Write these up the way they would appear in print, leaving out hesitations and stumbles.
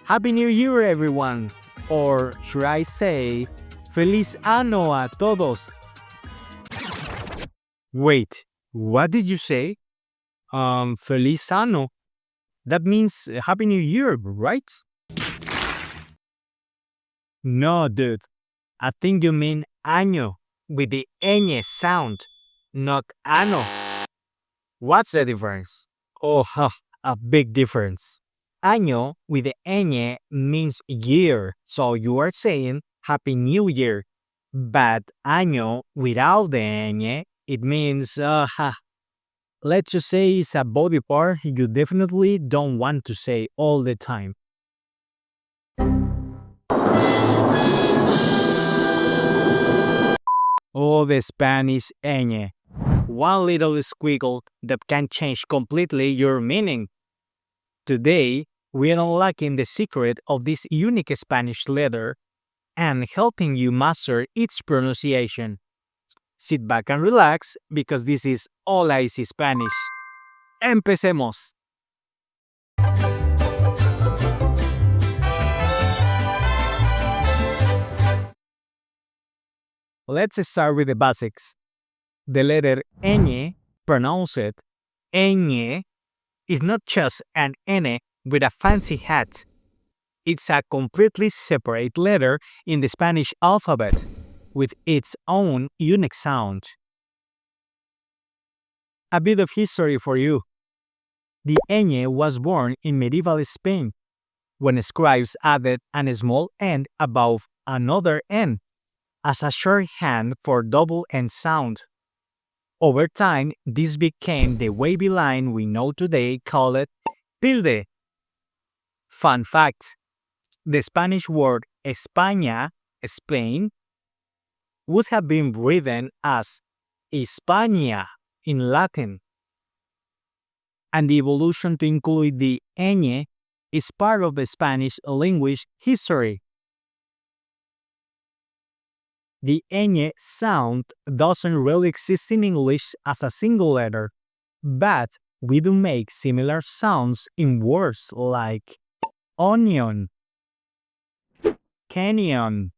Happy New Year, everyone! Or should I say, Feliz Año a todos! Wait, what did you say? Feliz Año? That means Happy New Year, right? No, dude. I think you mean año with the ñ sound, not ano. What's the difference? Oh, a big difference. Año with the ñ means year, so you are saying Happy New Year. But año without the ñ, it means, let's just say it's a body part you definitely don't want to say all the time. Oh, the Spanish ñ. One little squiggle that can change completely your meaning. Today, we are unlocking the secret of this unique Spanish letter and helping you master its pronunciation. Sit back and relax because this is All I See Spanish. ¡Empecemos! Let's start with the basics. The letter ñ, pronounced ñ, is not just an N with a fancy hat. It's a completely separate letter in the Spanish alphabet, with its own unique sound. A bit of history for you. The ñ was born in medieval Spain, when scribes added a small n above another n as a shorthand for double N sound. Over time, this became the wavy line we know today called tilde. Fun fact: the Spanish word España, Spain, would have been written as Hispania in Latin. And the evolution to include the ñ is part of the Spanish language history. The ñ sound doesn't really exist in English as a single letter, but we do make similar sounds in words like onion, canyon.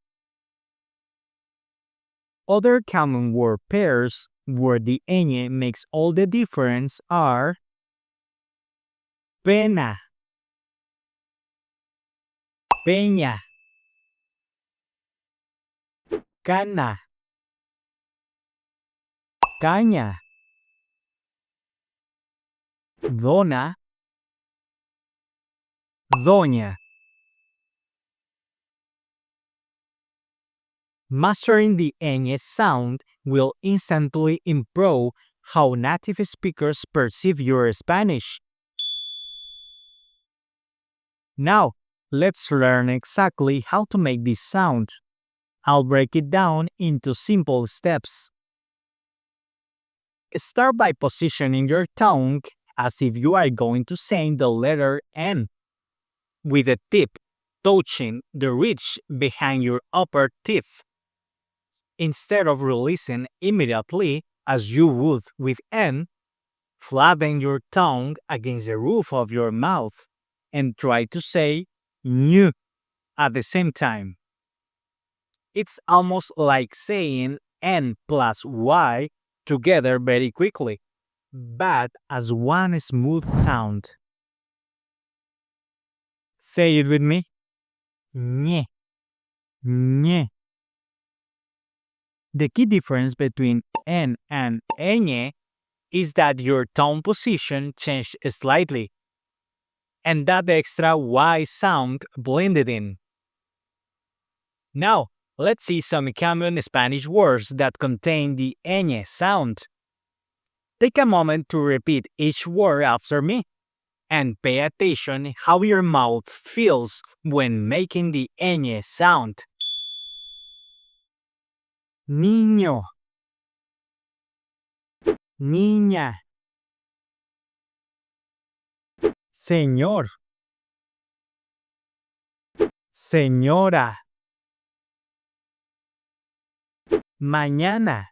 Other common word pairs where the ñ makes all the difference are pena, peña, cana, caña, dona, doña. Mastering the ñ sound will instantly improve how native speakers perceive your Spanish. Now, let's learn exactly how to make this sound. I'll break it down into simple steps. Start by positioning your tongue as if you are going to say the letter N, with the tip touching the ridge behind your upper teeth. Instead of releasing immediately as you would with N, flatten your tongue against the roof of your mouth and try to say ñu at the same time. It's almost like saying N plus Y together very quickly, but as one smooth sound. Say it with me. Ñe, ñe. The key difference between N and ñ is that your tone position changed slightly, and that the extra Y sound blended in. Now, let's see some common Spanish words that contain the ñ sound. Take a moment to repeat each word after me, and pay attention how your mouth feels when making the ñ sound. Niño, niña, señor, señora, mañana,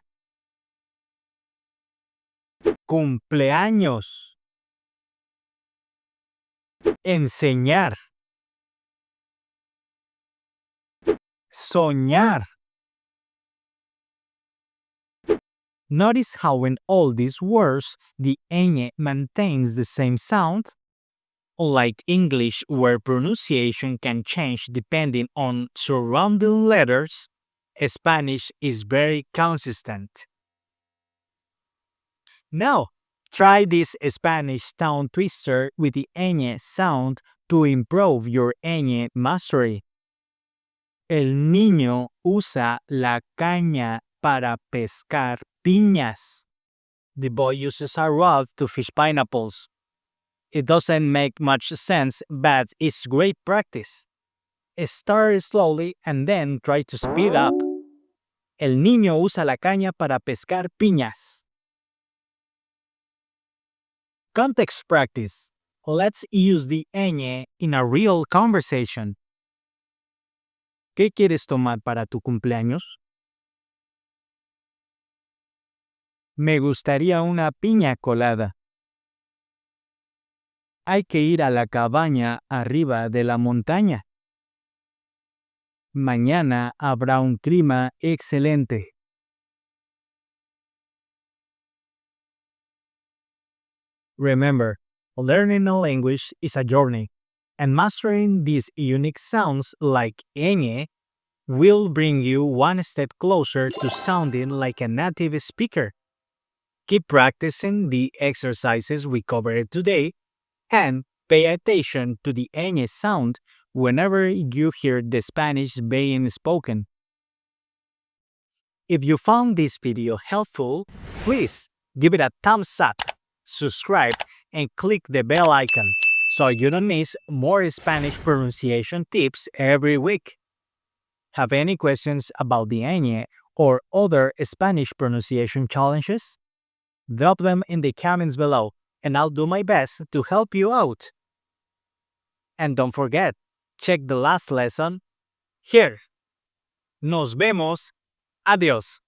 cumpleaños, enseñar, soñar. Notice how in all these words, the ñ maintains the same sound. Unlike English, where pronunciation can change depending on surrounding letters, Spanish is very consistent. Now, try this Spanish tongue twister with the ñ sound to improve your ñ mastery. El niño usa la caña para pescar piñas. The boy uses a rod to fish pineapples. It doesn't make much sense, but it's great practice. Start slowly and then try to speed up. El niño usa la caña para pescar piñas. Context practice. Let's use the ñ in a real conversation. ¿Qué quieres tomar para tu cumpleaños? Me gustaría una piña colada. Hay que ir a la cabaña arriba de la montaña. Mañana habrá un clima excelente. Remember, learning a language is a journey, and mastering these unique sounds like ñ will bring you one step closer to sounding like a native speaker. Keep practicing the exercises we covered today, and pay attention to the ñ sound whenever you hear the Spanish being spoken. If you found this video helpful, please give it a thumbs up, subscribe, and click the bell icon so you don't miss more Spanish pronunciation tips every week. Have any questions about the ñ or other Spanish pronunciation challenges? Drop them in the comments below, and I'll do my best to help you out. And don't forget, check the last lesson here. Nos vemos. Adiós.